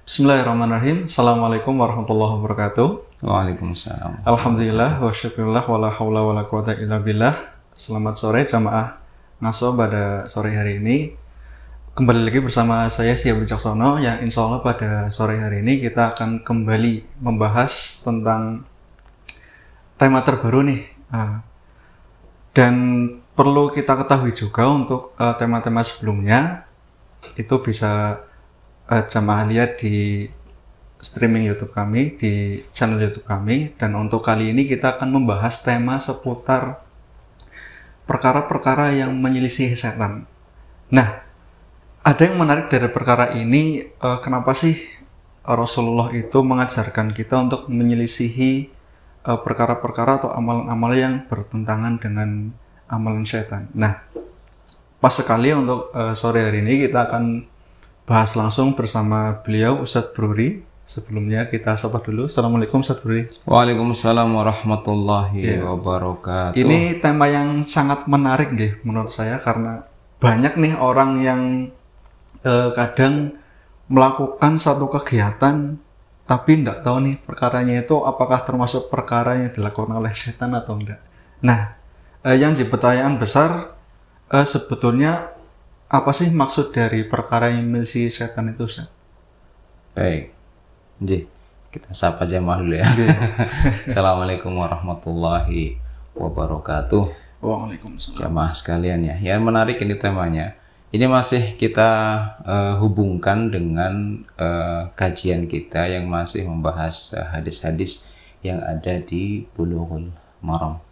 Bismillahirrahmanirrahim. Assalamualaikum warahmatullahi wabarakatuh. Waalaikumsalam. Alhamdulillah wa syukurillah wa la hawla wa la quwata illa billah. Selamat sore jamaah ngaso pada sore hari ini. Kembali lagi bersama saya Sia Wicaksono yang insya Allah pada sore hari ini kita akan kembali membahas tentang tema terbaru nih. Dan perlu kita ketahui juga untuk tema-tema sebelumnya itu bisa jamaah lihat di streaming YouTube kami, di channel YouTube kami. Dan untuk kali ini kita akan membahas tema seputar perkara-perkara yang menyelisih setan. Nah, ada yang menarik dari perkara ini, kenapa sih Rasulullah itu mengajarkan kita untuk menyelisihi perkara-perkara atau amalan-amalan yang bertentangan dengan amalan setan. Nah, pas sekali untuk sore hari ini kita akan bahas langsung bersama beliau Ustadz Bruri. Sebelumnya kita sapa dulu. Assalamualaikum Ustadz Bruri. Waalaikumsalam warahmatullahi wabarakatuh. Ini tema yang sangat menarik nih menurut saya karena banyak nih orang yang kadang melakukan satu kegiatan tapi tidak tahu nih perkaranya itu apakah termasuk perkara yang dilakukan oleh setan atau enggak. Nah, yang jadi pertanyaan besar sebetulnya apa sih maksud dari perkara yang menyelisih setan itu, Ustaz? Baik. Jadi, kita sapa jamaah dulu ya. Assalamualaikum warahmatullahi wabarakatuh. Waalaikumsalam. Jamaah sekalian ya. Yang menarik ini temanya. Ini masih kita hubungkan dengan kajian kita yang masih membahas hadis-hadis yang ada di Bulughul Maram.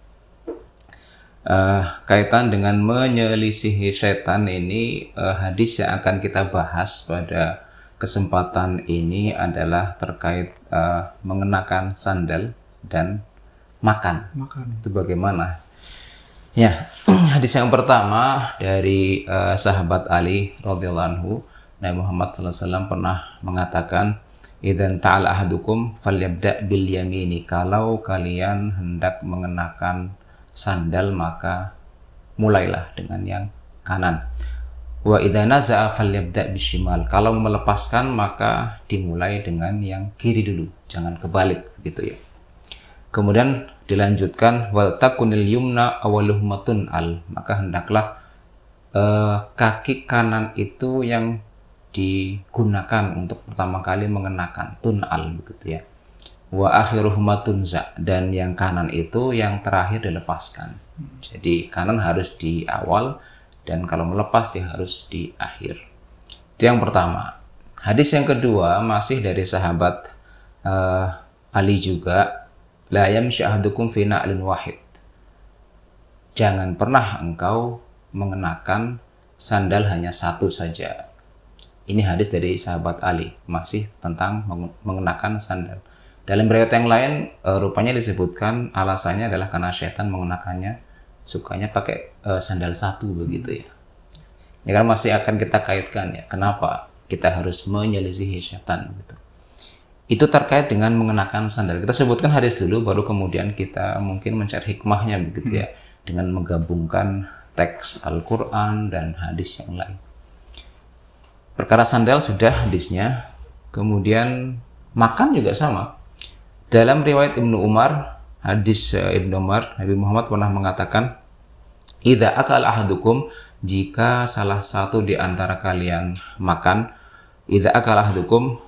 Kaitan dengan menyelisihi setan ini, hadis yang akan kita bahas pada kesempatan ini adalah terkait mengenakan sandal dan makan. Itu bagaimana? Ya, hadis yang pertama dari sahabat Ali radhiyallahu anhu, Nabi Muhammad SAW pernah mengatakan, "Idzan ta'ala ahadukum falyabda' bil yamini." Kalau kalian hendak mengenakan sandal maka mulailah dengan yang kanan. Wa idza naza'a falyabda' bishimal. Kalau melepaskan maka dimulai dengan yang kiri dulu, jangan kebalik gitu ya. Kemudian dilanjutkan wal takunil yumna awaluhmatun al. Maka hendaklah kaki kanan itu yang digunakan untuk pertama kali mengenakan tunal begitu ya. Wa akhiruhuma tunza, dan yang kanan itu yang terakhir dilepaskan. Jadi kanan harus di awal dan kalau melepas dia harus di akhir. Itu yang pertama. Hadis yang kedua masih dari sahabat Ali juga, la yamshi ahadukum fi na'lin wahid. Jangan pernah engkau mengenakan sandal hanya satu saja. Ini hadis dari sahabat Ali, masih tentang mengenakan sandal. Dalam riwayat yang lain, rupanya disebutkan alasannya adalah karena setan mengenakannya, sukanya pakai sandal satu begitu ya. Ya kan masih akan kita kaitkan ya, kenapa kita harus menyelisihi setan gitu. Itu terkait dengan mengenakan sandal. Kita sebutkan hadis dulu, baru kemudian kita mungkin mencari hikmahnya begitu ya, dengan menggabungkan teks Al-Quran dan hadis yang lain. Perkara sandal sudah hadisnya, kemudian makan juga sama. Dalam riwayat Ibnu Umar, hadis Ibnu Umar, Nabi Muhammad pernah mengatakan, "Idza akala ahadukum," jika salah satu di antara kalian makan, "Idza akala ahadukum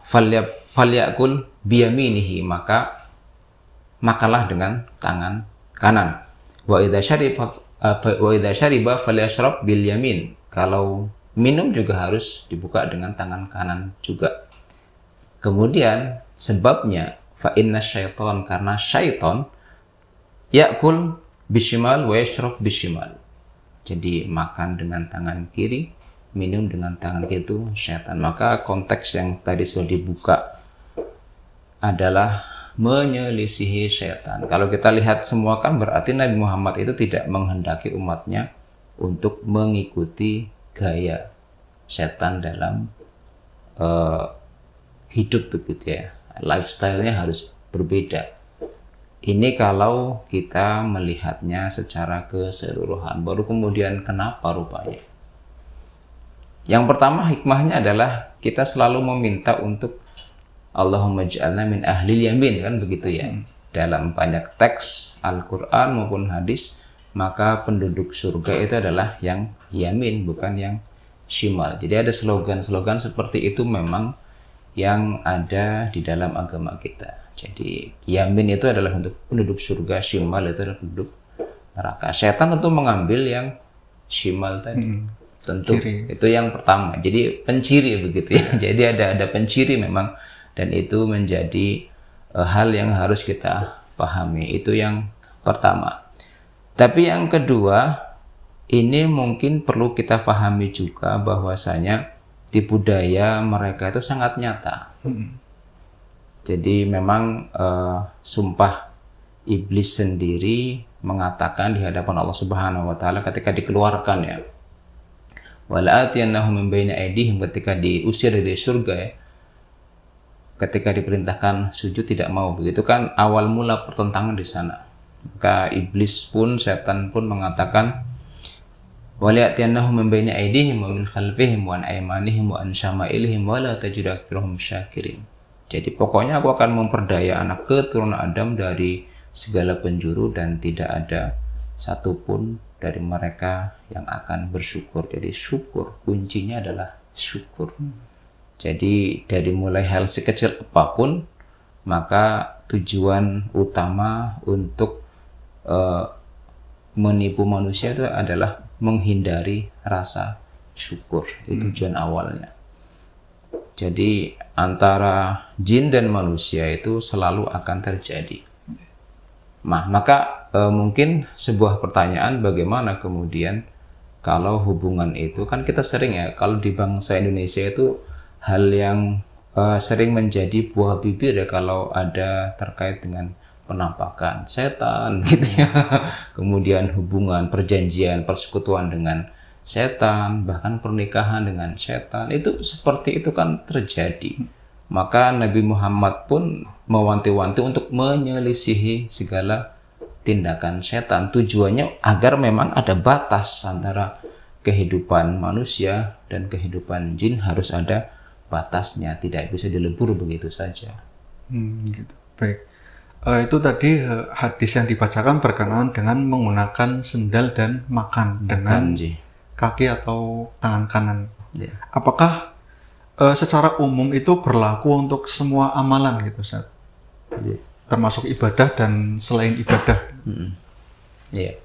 falyakul biyaminihi," maka makanlah dengan tangan kanan. Wa idza syariba falyashrab bil yamin. Kalau minum juga harus dibuka dengan tangan kanan juga. Kemudian sebabnya fa inna syaitan, karena syaitan yakul bishimal wa yashrab bishimal. Jadi makan dengan tangan kiri, minum dengan tangan kiri itu syaitan. Maka konteks yang tadi sudah dibuka adalah menyelisihi syaitan. Kalau kita lihat semua kan berarti Nabi Muhammad itu tidak menghendaki umatnya untuk mengikuti gaya syaitan dalam hidup begitu ya. Lifestyle-nya harus berbeda. Ini kalau kita melihatnya secara keseluruhan. Baru kemudian kenapa rupanya? Yang pertama hikmahnya adalah kita selalu meminta untuk Allahumma ij'alna min ahlil yamin, kan begitu ya. Dalam banyak teks Al-Quran maupun hadis, maka penduduk surga itu adalah yang yamin, bukan yang shimal. Jadi ada slogan-slogan seperti itu memang yang ada di dalam agama kita. Jadi yamin itu adalah untuk penduduk surga, shimal itu adalah penduduk neraka. Setan tentu mengambil yang shimal tadi. Tentu Ciri. itu yang pertama. Jadi penciri begitu ya. Jadi ada penciri memang, dan itu menjadi hal yang harus kita pahami. Itu yang pertama. Tapi yang kedua, ini mungkin perlu kita pahami juga bahwasanya di budaya mereka itu sangat nyata. Jadi memang sumpah iblis sendiri mengatakan di hadapan Allah Subhanahu wa taala ketika dikeluarkan ya. Wala atiyannahum min baini aydihim, ketika diusir dari surga ya. Ketika diperintahkan sujud tidak mau, begitu kan awal mula pertentangan di sana. Maka iblis pun, setan pun mengatakan wala atiyannahum min baini aydihim wa min khalfihim wa an aymanihim wa an syama'ilihim wa la tajidu aktsarahum syakirin. Jadi pokoknya aku akan memperdaya anak keturunan Adam dari segala penjuru dan tidak ada satupun dari mereka yang akan bersyukur. Jadi syukur, kuncinya adalah syukur. Jadi dari mulai hal sekecil apapun, maka tujuan utama untuk menipu manusia itu adalah menghindari rasa syukur. Itu tujuan awalnya. Jadi antara jin dan manusia itu selalu akan terjadi. Nah, maka mungkin sebuah pertanyaan, bagaimana kemudian kalau hubungan itu, kan kita sering ya, kalau di bangsa Indonesia itu hal yang sering menjadi buah bibir ya kalau ada terkait dengan penampakan setan gitu ya. Kemudian hubungan, perjanjian, persekutuan dengan setan, bahkan pernikahan dengan setan, itu seperti itu kan terjadi. Maka Nabi Muhammad pun mewanti-wanti untuk menyelisihi segala tindakan setan. Tujuannya agar memang ada batas antara kehidupan manusia dan kehidupan jin, harus ada batasnya, tidak bisa dilebur begitu saja. Gitu. Baik. Itu tadi hadis yang dibacakan berkenaan dengan menggunakan sendal dan makan dengan kaki atau tangan kanan. Ya. Apakah secara umum itu berlaku untuk semua amalan gitu, Ustaz? Ya. Termasuk ibadah dan selain ibadah. Ya.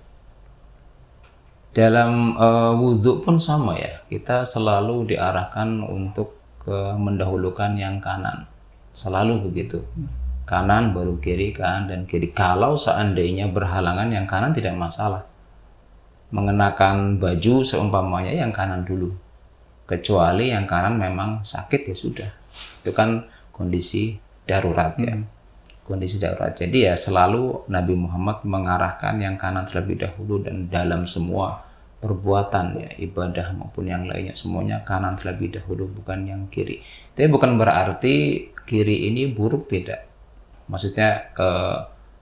Dalam wudhu pun sama ya. Kita selalu diarahkan untuk mendahulukan yang kanan. Selalu begitu. Kanan baru kiri, kanan dan kiri. Kalau seandainya berhalangan yang kanan tidak masalah. Mengenakan baju seumpamanya yang kanan dulu, kecuali yang kanan memang sakit ya sudah, itu kan kondisi darurat ya, kondisi darurat. Jadi ya selalu Nabi Muhammad mengarahkan yang kanan terlebih dahulu, dan dalam semua perbuatan ya, ibadah maupun yang lainnya semuanya kanan terlebih dahulu, bukan yang kiri. Tapi bukan berarti kiri ini buruk, tidak. Maksudnya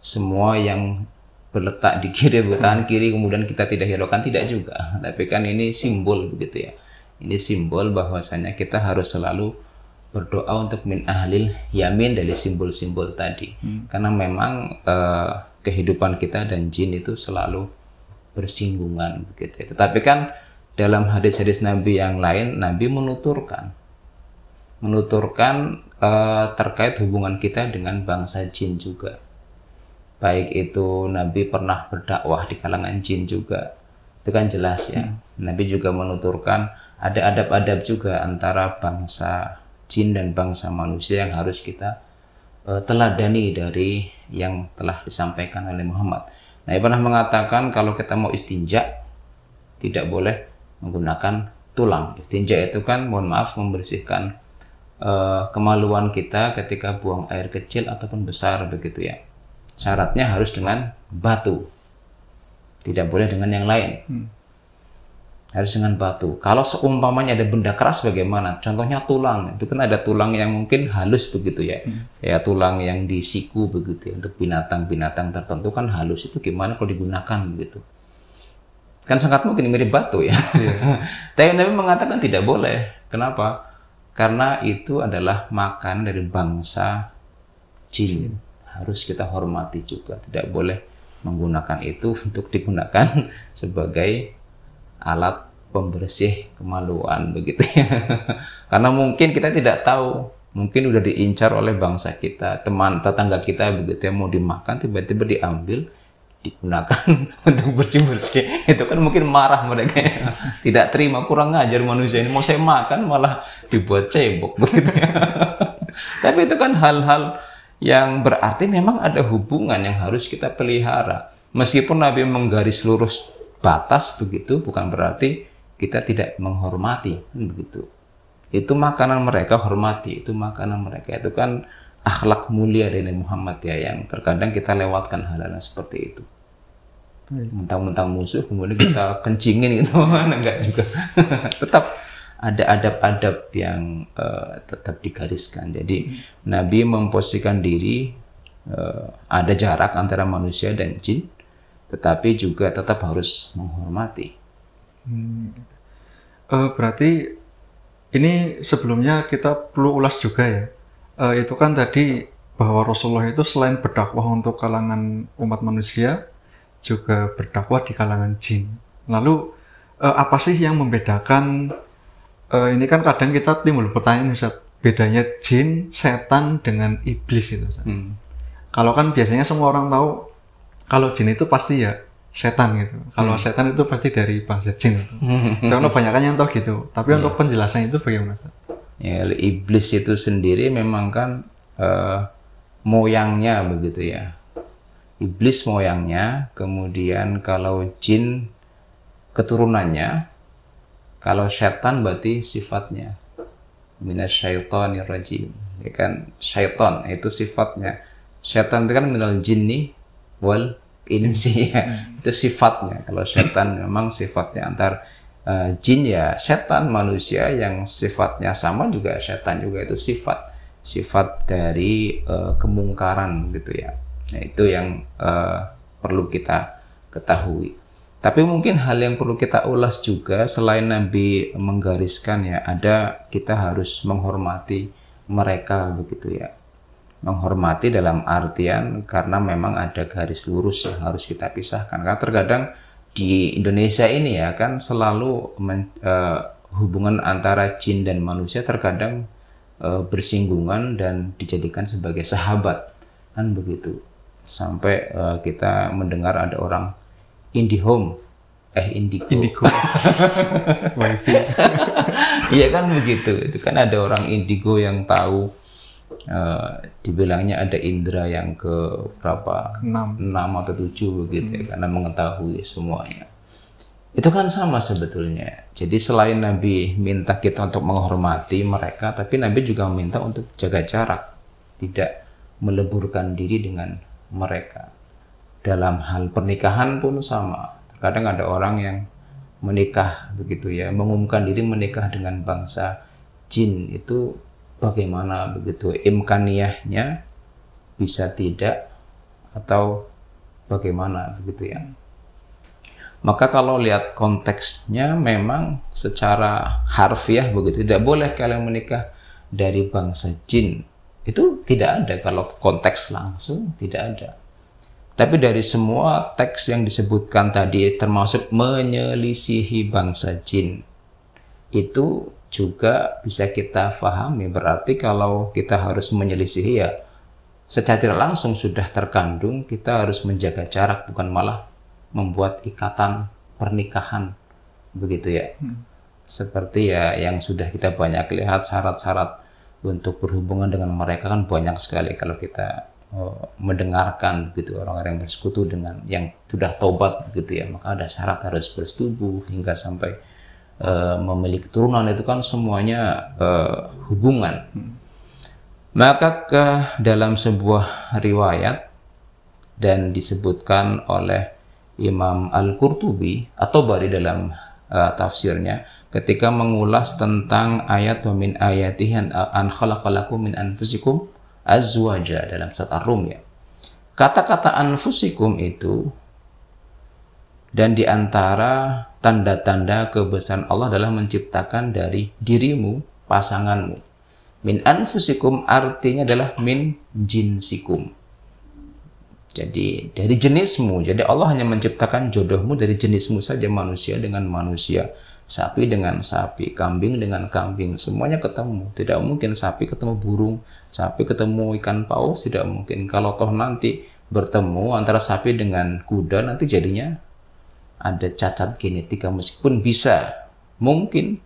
semua yang berletak di kiri, tangan kiri kemudian kita tidak hiraukan, tidak juga. Tapi kan ini simbol begitu ya. Ini simbol bahwasanya kita harus selalu berdoa untuk min ahlil yamin, dari simbol-simbol tadi. Karena memang kehidupan kita dan jin itu selalu bersinggungan begitu. Tetapi kan dalam hadis-hadis Nabi yang lain, Nabi menuturkan terkait hubungan kita dengan bangsa jin juga. Baik itu Nabi pernah berdakwah di kalangan jin juga, itu kan jelas ya. Nabi juga menuturkan ada adab-adab juga antara bangsa jin dan bangsa manusia yang harus kita teladani dari yang telah disampaikan oleh Muhammad. Nabi pernah mengatakan kalau kita mau istinja tidak boleh menggunakan tulang. Istinja itu kan, mohon maaf, membersihkan kemaluan kita ketika buang air kecil ataupun besar begitu ya. Syaratnya harus dengan batu, tidak boleh dengan yang lain. Harus dengan batu. Kalau seumpamanya ada benda keras bagaimana? Contohnya tulang, itu kan ada tulang yang mungkin halus begitu ya. Ya tulang yang di siku begitu ya. Untuk binatang-binatang tertentu kan halus, itu gimana kalau digunakan begitu? Kan sangat mungkin mirip batu ya. Tapi Nabi mengatakan tidak boleh. Kenapa? karena itu adalah makan dari bangsa jin. Harus kita hormati juga, tidak boleh menggunakan itu untuk digunakan sebagai alat pembersih kemaluan begitu ya. Karena mungkin kita tidak tahu, mungkin udah diincar oleh bangsa kita, teman tetangga kita begitu ya, mau dimakan tiba-tiba diambil digunakan untuk bersih-bersih. Itu kan mungkin marah mereka ya. Tidak terima, kurang ngajar manusia ini, mau saya makan malah dibuat cebok begitu ya. Tapi itu kan hal-hal yang berarti memang ada hubungan yang harus kita pelihara. Meskipun Nabi menggaris lurus batas begitu, bukan berarti kita tidak menghormati begitu. Itu makanan mereka, hormati. Itu makanan mereka. Itu kan akhlak mulia dari Muhammad ya, yang terkadang kita lewatkan hal-hal seperti itu. Mentang-mentang musuh kemudian kita kencingin gitu, enggak juga. Tetap ada adab-adab yang tetap digariskan. Jadi Nabi memposisikan diri, ada jarak antara manusia dan jin, tetapi juga tetap harus menghormati. Berarti ini sebelumnya kita perlu ulas juga ya. Itu kan tadi bahwa Rasulullah itu selain berdakwah untuk kalangan umat manusia, juga berdakwah di kalangan jin. Lalu apa sih yang membedakan? Ini kan kadang kita timbul pertanyaan, Ustaz, bedanya jin, setan dengan iblis itu, Ustaz. Kalau kan biasanya semua orang tahu kalau jin itu pasti ya setan gitu. Kalau setan itu pasti dari bangsa jin itu. Karena banyak kan yang tahu gitu. Tapi untuk penjelasan itu bagaimana, Ustaz? Ya, iblis itu sendiri memang kan moyangnya begitu ya. Iblis moyangnya, kemudian kalau jin keturunannya, kalau setan berarti sifatnya. Minasyaitonir rajim. Ya kan, syaitan itu sifatnya. Setan itu kan minal jinni wal insi ya. Itu sifatnya. Kalau setan memang sifatnya antar jin ya setan, manusia yang sifatnya sama juga setan juga, itu sifat dari kemungkaran gitu ya. Nah, itu yang perlu kita ketahui. Tapi mungkin hal yang perlu kita ulas juga, selain Nabi menggariskan ya, ada kita harus menghormati mereka begitu ya. Menghormati dalam artian karena memang ada garis lurus yang harus kita pisahkan. Karena terkadang di Indonesia ini ya kan selalu hubungan antara jin dan manusia terkadang bersinggungan dan dijadikan sebagai sahabat kan begitu. Sampai kita mendengar ada orang Indigo. Wifi. Iya kan begitu. Itu kan ada orang indigo yang tahu, dibilangnya ada indera yang ke berapa? 6 atau 7 begitu ya, karena mengetahui semuanya. Itu kan sama sebetulnya. Jadi selain Nabi minta kita untuk menghormati mereka, tapi Nabi juga meminta untuk jaga jarak, tidak meleburkan diri dengan mereka. Dalam hal pernikahan pun sama. Terkadang ada orang yang menikah begitu ya, mengumumkan diri menikah dengan bangsa jin, itu bagaimana begitu, imkaniyahnya bisa tidak atau bagaimana begitu ya. Maka kalau lihat konteksnya memang secara harfiah begitu, tidak boleh kalian menikah dari bangsa jin, itu tidak ada. Kalau konteks langsung tidak ada. Tapi dari semua teks yang disebutkan tadi, termasuk menyelisihi bangsa jin, itu juga bisa kita pahami. Berarti kalau kita harus menyelisihi ya, secara tidak langsung sudah terkandung kita harus menjaga jarak, bukan malah membuat ikatan pernikahan begitu ya. Seperti ya yang sudah kita banyak lihat, syarat-syarat untuk berhubungan dengan mereka kan banyak sekali. Kalau kita mendengarkan gitu, orang-orang yang bersekutu dengan yang sudah tobat gitu ya, maka ada syarat harus bersetubuh hingga sampai memiliki keturunan, itu kan semuanya hubungan. Maka dalam sebuah riwayat dan disebutkan oleh Imam Al-Qurtubi atau Bari dalam tafsirnya ketika mengulas tentang ayat wa min ayatihi an khalaqalakum min anfusikum azwaja dalam surat Ar-Rum ya. Kata-kata anfusikum itu dan diantara tanda-tanda kebesaran Allah adalah menciptakan dari dirimu pasanganmu. Min anfusikum artinya adalah min jinsikum. Jadi dari jenismu. Jadi Allah hanya menciptakan jodohmu dari jenismu saja, manusia dengan manusia, sapi dengan sapi, kambing dengan kambing, semuanya ketemu. Tidak mungkin sapi ketemu burung, sapi ketemu ikan paus, tidak mungkin. Kalau toh nanti bertemu antara sapi dengan kuda, nanti jadinya ada cacat genetika, meskipun bisa mungkin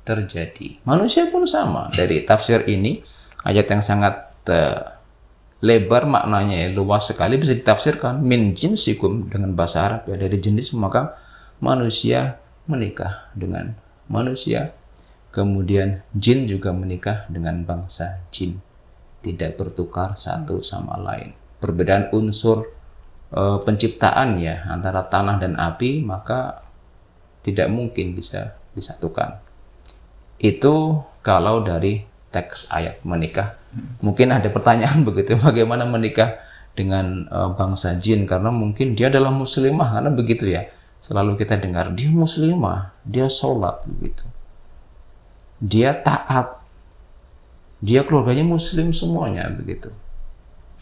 terjadi. Manusia pun sama. Dari tafsir ini, ayat yang sangat lebar maknanya, ya, luas sekali, bisa ditafsirkan min jinsikum dengan bahasa Arab, ya, dari jenis, maka manusia menikah dengan manusia, kemudian jin juga menikah dengan bangsa jin, tidak bertukar satu sama lain. Perbedaan unsur penciptaan, ya, antara tanah dan api, maka tidak mungkin bisa disatukan. Itu kalau dari teks ayat menikah. Mungkin ada pertanyaan begitu, bagaimana menikah dengan bangsa jin, karena mungkin dia adalah muslimah, karena begitu ya, selalu kita dengar dia muslimah, dia sholat begitu, dia taat, dia keluarganya muslim semuanya begitu.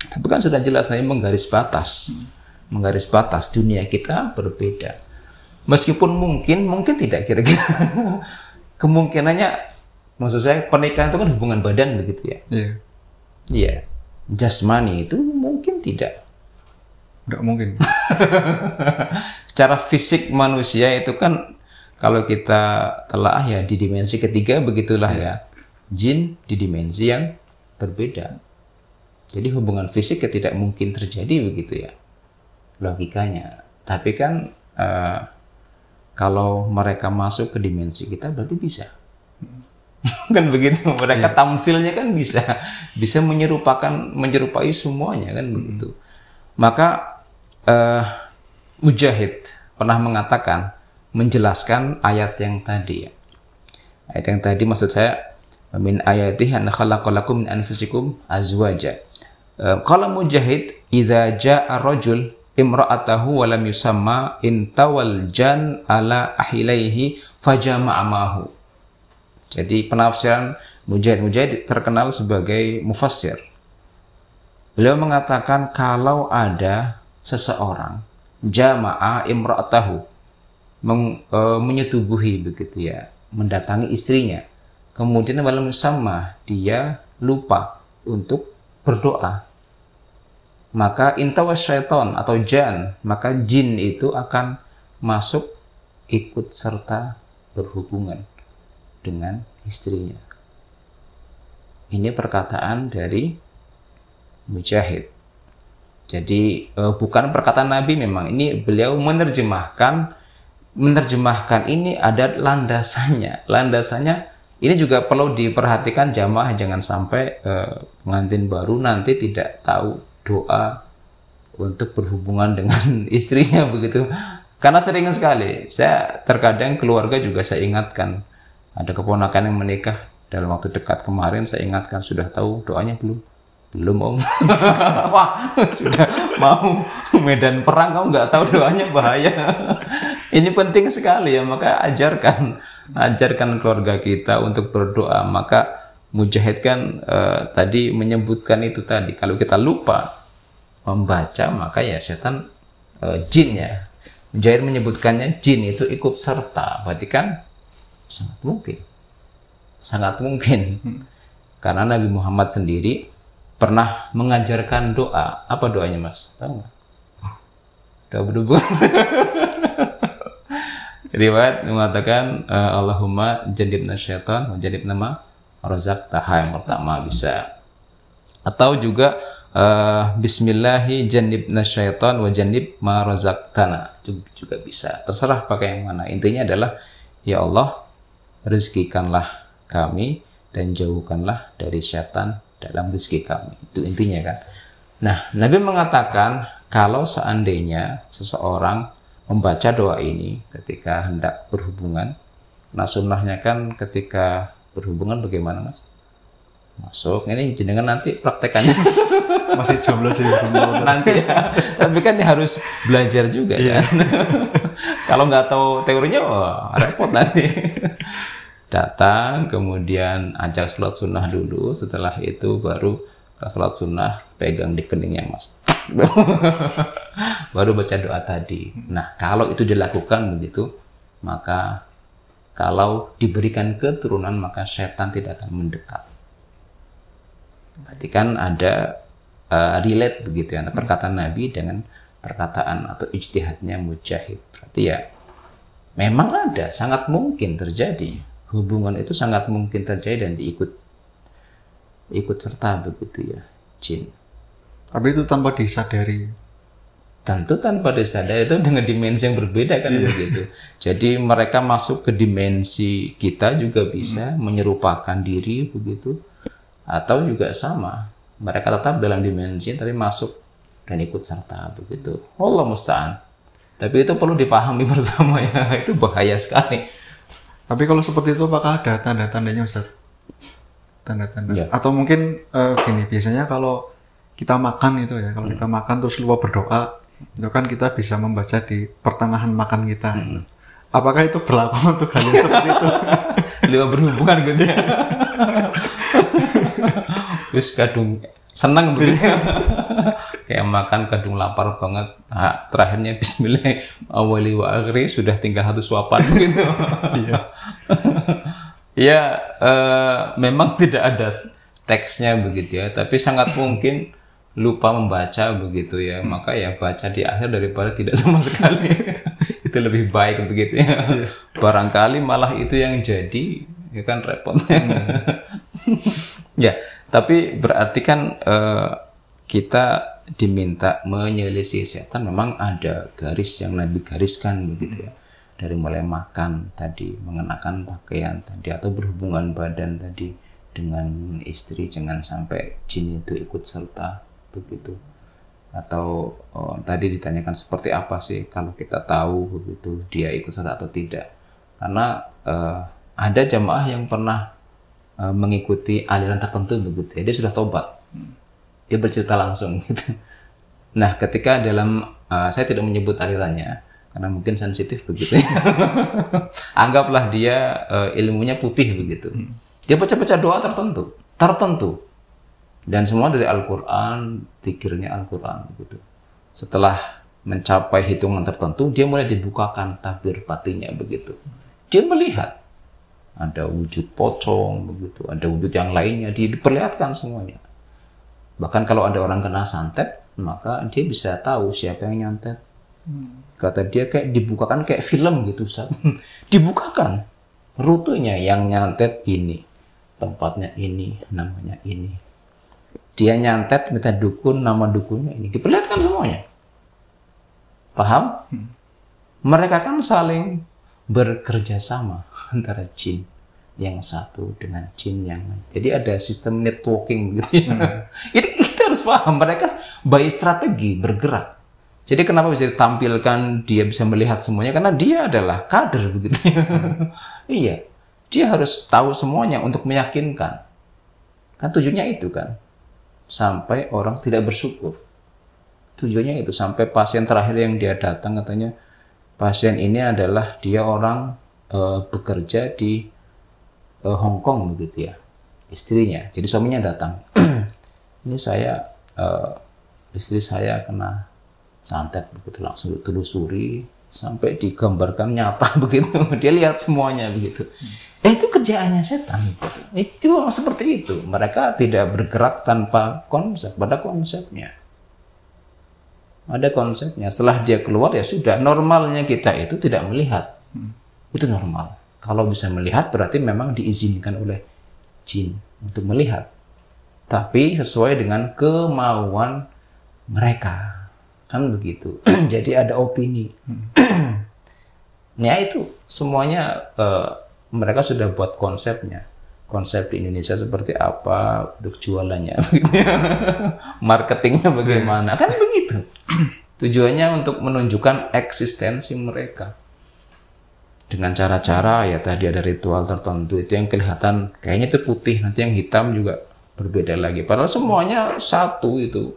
Tapi kan sudah jelas Nabi menggaris batas dunia kita berbeda. Meskipun mungkin tidak kira-kira kemungkinannya. Maksud saya pernikahan itu kan hubungan badan begitu ya. Iya. Iya. Jasmani itu mungkin tidak. Nggak mungkin. Secara fisik manusia itu kan kalau kita telah ya di dimensi ketiga begitulah ya. Jin di dimensi yang berbeda. Jadi hubungan fisik tidak mungkin terjadi begitu ya. Logikanya. Tapi kan kalau mereka masuk ke dimensi kita berarti bisa. Kan begitu, mereka tamsilnya kan bisa menyerupai semuanya kan begitu. Maka Mujahid pernah mengatakan, menjelaskan ayat yang tadi ya. Ayat yang tadi maksud saya, min ayatihi an khalaqalakum min anfusikum azwaja. Qala Mujahid, idza jaa rajul imra'atahu wa lam yusamma intawal jan ala ahilaihi fajama'a mahu. Jadi penafsiran Mujahid terkenal sebagai mufassir. Beliau mengatakan kalau ada seseorang jama'a imra'atahu, menyetubuhi begitu ya, mendatangi istrinya, kemudian walam sama dia lupa untuk berdoa, maka intawas syaiton atau jan, maka jin itu akan masuk ikut serta berhubungan dengan istrinya. Ini perkataan dari Mujahid. Jadi bukan perkataan Nabi, memang ini beliau menerjemahkan ini ada landasannya. Landasannya ini juga perlu diperhatikan jamaah, jangan sampai pengantin baru nanti tidak tahu doa untuk berhubungan dengan istrinya begitu. Karena sering sekali saya terkadang keluarga juga saya ingatkan. Ada keponakan yang menikah dalam waktu dekat kemarin, saya ingatkan, sudah tahu doanya belum? Belum om. Wah, sudah mau medan perang kamu nggak tahu doanya, bahaya. Ini penting sekali ya, maka ajarkan keluarga kita untuk berdoa. Maka Mujahid kan tadi menyebutkan itu tadi, kalau kita lupa membaca maka ya setan, jin ya. Mujahid menyebutkannya jin itu ikut serta, berarti kan sangat mungkin. Karena Nabi Muhammad sendiri pernah mengajarkan doa. Apa doanya mas? Tahu nggak? Doa berhubungan. Riwayat mengatakan Allahumma jannibna syaitan wa jannibna ma razaqtana, yang pertama bisa. Atau juga Bismillahi jannibna syaitan wa jannib ma razaqtana, juga bisa. Terserah pakai yang mana. Intinya adalah ya Allah, rezekikanlah kami dan jauhkanlah dari syaitan dalam rezeki kami. Itu intinya kan. Nah, Nabi mengatakan kalau seandainya seseorang membaca doa ini ketika hendak berhubungan, nah sunnahnya kan ketika berhubungan bagaimana mas? Masuk, ini jenengan nanti praktekannya. Masih jomblo sih. Nanti ya. Tapi kan harus belajar juga kan. Kalau nggak tahu teorinya, repot nanti. datang, kemudian ajak sholat sunnah dulu, setelah itu baru sholat sunnah pegang di keningnya Mas. Baru baca doa tadi. Nah, kalau itu dilakukan begitu, maka kalau diberikan keturunan maka setan tidak akan mendekat. Berarti kan ada relate begitu ya, perkataan Nabi dengan perkataan atau ijtihadnya Mujahid. Berarti ya memang ada, sangat mungkin terjadi. Hubungan itu sangat mungkin terjadi dan ikut serta begitu ya, jin. Tapi itu tanpa disadari. Tentu tanpa disadari, itu dengan dimensi yang berbeda kan begitu. Jadi mereka masuk ke dimensi kita juga bisa menyerupakan diri begitu, atau juga sama. Mereka tetap dalam dimensi tapi masuk dan ikut serta begitu. Allah musta'an. Tapi itu perlu difahami bersama ya, itu bahaya sekali. Tapi kalau seperti itu apakah ada tanda-tandanya Ustaz? Tanda-tanda. Ya. Atau mungkin gini, biasanya kalau kita makan itu ya, kalau kita makan terus lupa berdoa, itu kan kita bisa membaca di pertengahan makan kita. Apakah itu berlaku untuk hal yang seperti itu? Lupa berhubungan gitu ya. Terus kadung senang begitu. Kayak makan kadung lapar banget. Nah, terakhirnya bismillah awali wa akhiri sudah tinggal satu suapan gitu. Iya. Ya, memang tidak ada teksnya begitu ya, tapi sangat mungkin lupa membaca begitu ya. Maka ya baca di akhir daripada tidak sama sekali. Itu lebih baik begitu ya. Barangkali malah itu yang jadi, ya kan repotnya. Ya, tapi berarti kan kita diminta menyelisih setan, memang ada garis yang Nabi gariskan begitu ya. Dari mulai makan tadi, mengenakan pakaian tadi, atau berhubungan badan tadi dengan istri, jangan sampai jin itu ikut serta begitu. Atau tadi ditanyakan seperti apa sih kalau kita tahu begitu dia ikut serta atau tidak. Karena ada jamaah yang pernah mengikuti aliran tertentu begitu ya, dia sudah tobat. Dia bercerita langsung gitu. Nah, ketika dalam saya tidak menyebut alirannya karena mungkin sensitif begitu ya. Anggaplah dia ilmunya putih begitu. Dia baca-baca doa tertentu. Dan semua dari Al-Qur'an, zikirnya Al-Qur'an begitu. Setelah mencapai hitungan tertentu, dia mulai dibukakan tabir batinnya begitu. Dia melihat ada wujud pocong begitu, ada wujud yang lainnya, diperlihatkan semuanya. Bahkan kalau ada orang kena santet, maka dia bisa tahu siapa yang nyantet. Kata dia kayak dibukakan kayak film gitu, Ustaz. Dibukakan rutenya, yang nyantet ini, tempatnya ini, namanya ini. Dia nyantet minta dukun, nama dukunnya ini, diperlihatkan semuanya. Paham? Mereka kan saling bekerja sama antara jin yang satu dengan jin yang lain. Jadi ada sistem networking gitu. Itu kita harus paham, mereka by strategi bergerak. Jadi kenapa bisa ditampilkan dia bisa melihat semuanya? Karena dia adalah kader begitu. Iya, dia harus tahu semuanya untuk meyakinkan. Kan tujuannya itu kan, sampai orang tidak bersyukur. Tujuannya itu sampai pasien terakhir yang dia datang katanya, pasien ini adalah dia orang bekerja di Hong Kong begitu ya, istrinya. Jadi suaminya datang. Ini saya istri saya kena santet begitu, langsung ditelusuri sampai digambarkan nyata begitu. Dia lihat semuanya begitu. Itu kerjaannya setan. Gitu. Itu seperti itu. Mereka tidak bergerak tanpa konsep. Pada konsepnya. Ada konsepnya. Setelah dia keluar ya sudah. Normalnya kita itu tidak melihat. Itu normal. Kalau bisa melihat berarti memang diizinkan oleh jin untuk melihat. Tapi sesuai dengan kemauan mereka. Kan begitu. Jadi ada opini. Ya itu semuanya mereka sudah buat konsepnya. Konsep di Indonesia seperti apa untuk jualannya. Marketingnya bagaimana. Kan begitu. Tujuannya untuk menunjukkan eksistensi mereka. Dengan cara-cara ya tadi ada ritual tertentu itu yang kelihatan kayaknya itu putih, nanti yang hitam juga berbeda lagi. Padahal semuanya satu itu.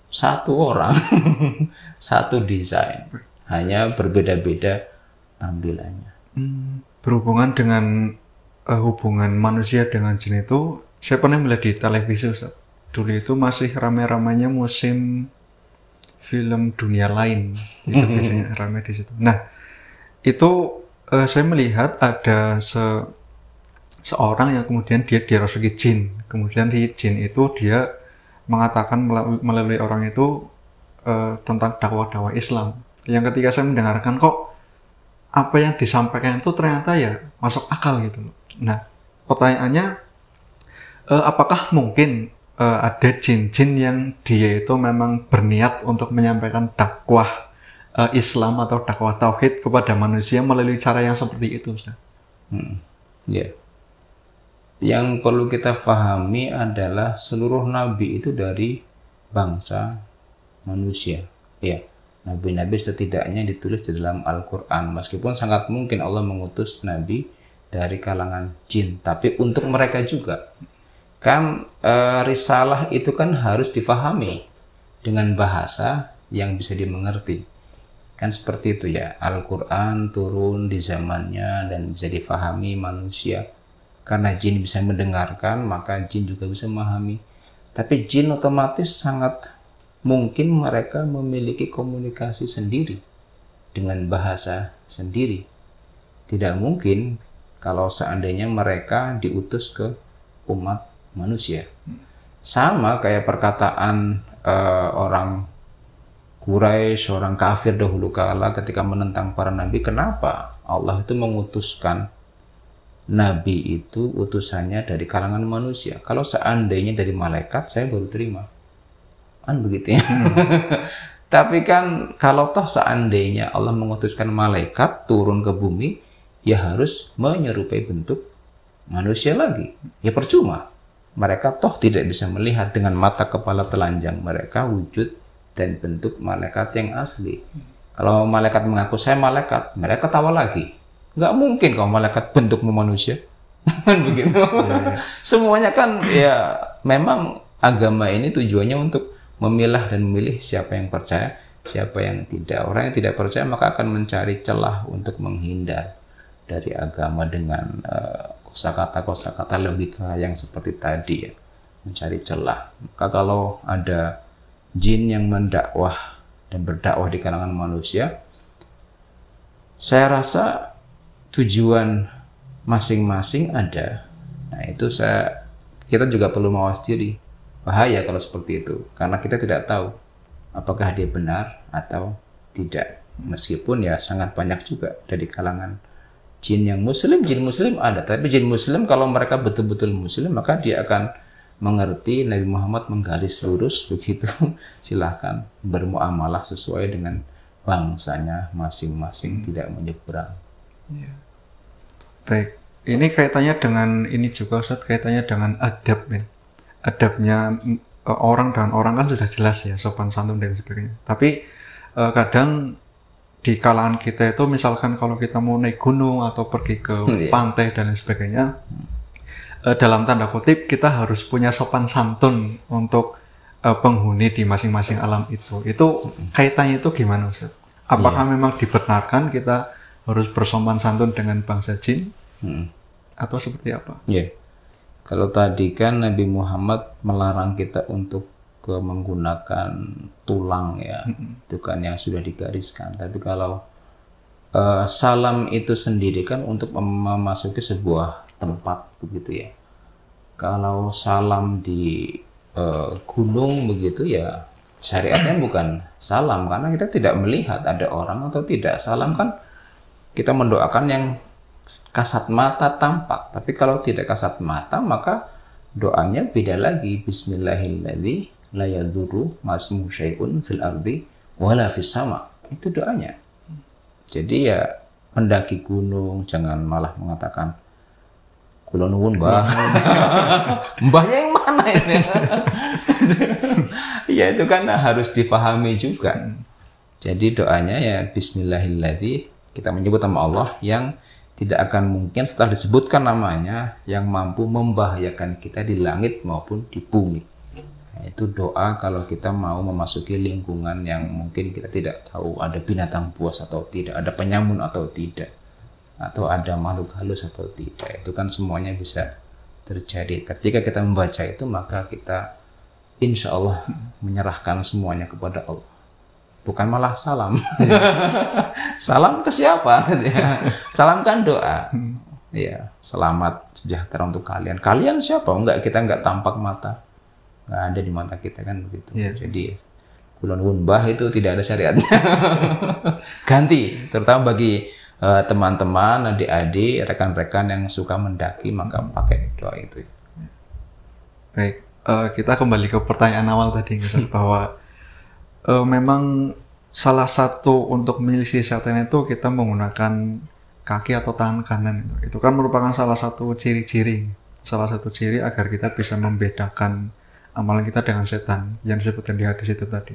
Satu orang. Satu desain. Hanya berbeda-beda tampilannya. Berhubungan dengan hubungan manusia dengan jin itu, saya pernah melihat di televisi, Ustaz. Dulu itu masih ramai-ramainya musim film dunia lain, itu biasanya ramai di situ. Nah, itu saya melihat ada seorang yang kemudian dia dirasuki jin. Kemudian di jin itu dia mengatakan melalui orang itu tentang dakwah-dakwah Islam. Yang ketika saya mendengarkan, kok apa yang disampaikan itu ternyata ya masuk akal gitu loh. Nah, pertanyaannya, apakah mungkin ada jin-jin yang dia itu memang berniat untuk menyampaikan dakwah Islam atau dakwah tauhid kepada manusia melalui cara yang seperti itu, Ustaz? Ya. Yang perlu kita pahami adalah seluruh nabi itu dari bangsa manusia. Ya. Nabi-nabi setidaknya ditulis di dalam Al-Quran. Meskipun sangat mungkin Allah mengutus nabi dari kalangan jin. Tapi untuk mereka juga. Kan risalah itu kan harus difahami dengan bahasa yang bisa dimengerti. Kan seperti itu ya. Al-Quran turun di zamannya dan bisa difahami manusia. Karena jin bisa mendengarkan, maka jin juga bisa memahami. Tapi jin otomatis sangat mungkin mereka memiliki komunikasi sendiri dengan bahasa sendiri. Tidak mungkin kalau seandainya mereka diutus ke umat manusia. Sama kayak perkataan orang Quraisy, orang kafir dahulu kala ketika menentang para nabi. Kenapa Allah itu mengutuskan nabi itu utusannya dari kalangan manusia? Kalau seandainya dari malaikat, saya baru terima. Kan begitu ya. Tapi kan kalau toh seandainya Allah mengutuskan malaikat turun ke bumi, ya harus menyerupai bentuk manusia lagi. Ya percuma. Mereka toh tidak bisa melihat dengan mata kepala telanjang mereka wujud dan bentuk malaikat yang asli. Kalau malaikat mengaku saya malaikat, mereka tawa lagi. Nggak mungkin kalau malaikat bentukmu manusia. Kan begitu. Semuanya kan ya memang agama ini tujuannya untuk memilah dan memilih siapa yang percaya, siapa yang tidak. Orang yang tidak percaya maka akan mencari celah untuk menghindar dari agama dengan kosakata logika yang seperti tadi ya, mencari celah. Maka kalau ada jin yang mendakwah dan berdakwah di kalangan manusia, saya rasa tujuan masing-masing ada. Nah itu kita juga perlu mawas diri. Bahaya kalau seperti itu, karena kita tidak tahu apakah dia benar atau tidak. Meskipun ya sangat banyak juga dari kalangan jin yang muslim, jin muslim ada. Tapi jin muslim kalau mereka betul-betul muslim, maka dia akan mengerti Nabi Muhammad menggaris lurus begitu. Silahkan bermuamalah sesuai dengan bangsanya masing-masing, tidak menyeberang. Ya. Baik, ini kaitannya dengan ini juga Ustaz, kaitannya dengan adab ya. Adabnya orang dengan orang kan sudah jelas ya, sopan santun dan sebagainya. Tapi kadang di kalangan kita itu misalkan kalau kita mau naik gunung atau pergi ke pantai dan sebagainya, dalam tanda kutip kita harus punya sopan santun untuk penghuni di masing-masing alam itu. Itu kaitannya itu gimana Ustaz? Apakah memang dibenarkan kita harus bersopan santun dengan bangsa jin? Atau seperti apa? Kalau tadi kan Nabi Muhammad melarang kita untuk menggunakan tulang ya, itu kan yang sudah digariskan. Tapi kalau salam itu sendiri kan untuk memasuki sebuah tempat begitu ya. Kalau salam di gunung begitu ya, syariatnya bukan salam karena kita tidak melihat ada orang atau tidak. Salam kan kita mendoakan yang kasat mata tampak, tapi kalau tidak kasat mata maka doanya beda lagi. Bismillahirrahmanirrahim, la yadurru ma'asmu syai'un fil ardi wala fis sama. Itu doanya. Jadi ya pendaki gunung jangan malah mengatakan kula nuwun mbah. Mbahnya yang mana ini? Ya itu kan harus dipahami juga. Jadi doanya ya Bismillahirrahmanirrahim, kita menyebut nama Allah yang tidak akan mungkin setelah disebutkan namanya yang mampu membahayakan kita di langit maupun di bumi. Nah, itu doa kalau kita mau memasuki lingkungan yang mungkin kita tidak tahu ada binatang buas atau tidak, ada penyamun atau tidak. atau ada makhluk halus atau tidak. Itu kan semuanya bisa terjadi. Ketika kita membaca itu, maka kita insya Allah menyerahkan semuanya kepada Allah. Bukan malah salam. Salam ke siapa? Salam kan doa. Ya, selamat sejahtera untuk kalian. Kalian siapa? Enggak, kita enggak tampak mata. Enggak ada di mata kita kan begitu. Jadi kulon wunbah itu tidak ada syariatnya. Ganti, terutama bagi teman-teman, adik-adik, rekan-rekan yang suka mendaki, maka pakai doa itu. Baik, kita kembali ke pertanyaan awal tadi, Ustaz, bahwa memang salah satu untuk menyelisih setan itu kita menggunakan kaki atau tangan kanan. Itu kan merupakan salah satu ciri agar kita bisa membedakan amalan kita dengan setan yang disebutkan di hadis itu tadi.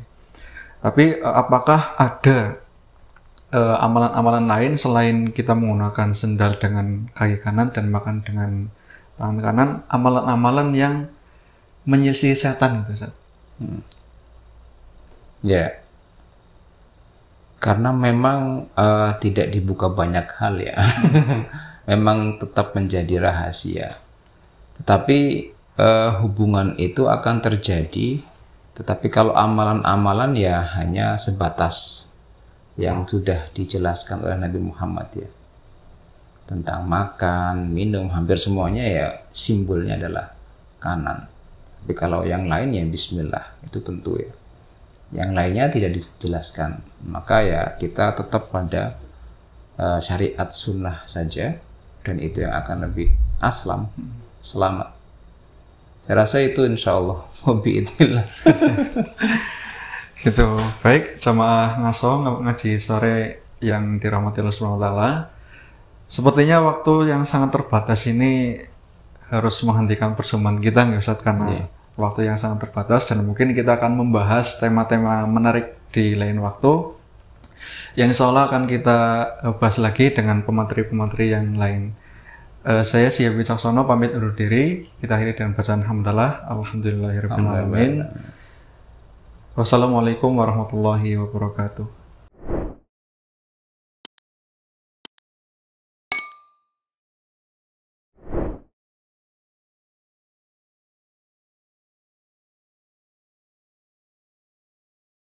Tapi apakah ada amalan-amalan lain selain kita menggunakan sendal dengan kaki kanan dan makan dengan tangan kanan, amalan-amalan yang menyelisih setan itu, Ustaz? Ya, karena memang tidak dibuka banyak hal ya. Memang tetap menjadi rahasia. Tetapi hubungan itu akan terjadi. Tetapi kalau amalan-amalan ya hanya sebatas yang sudah dijelaskan oleh Nabi Muhammad ya. Tentang makan, minum, hampir semuanya ya simbolnya adalah kanan. Tapi kalau yang lain ya bismillah, itu tentu ya. Yang lainnya tidak dijelaskan. Maka ya kita tetap pada syariat sunnah saja. Dan itu yang akan lebih aslam, selamat. Saya rasa itu insya Allah. Wabi'idillah. Gitu. Baik, jamaah ngaso ngaji sore yang dirahmati Allah Subhanahu wa taala. Sepertinya waktu yang sangat terbatas ini harus menghentikan perjumpaan kita, Ustaz, karena waktu yang sangat terbatas, dan mungkin kita akan membahas tema-tema menarik di lain waktu yang insya Allah akan kita bahas lagi dengan pemateri-pemateri yang lain. Saya Syekh Wicaksono pamit undur diri. Kita akhiri dengan bacaan hamdalah. Alhamdulillahirabbil alamin. Wassalamualaikum warahmatullahi wabarakatuh.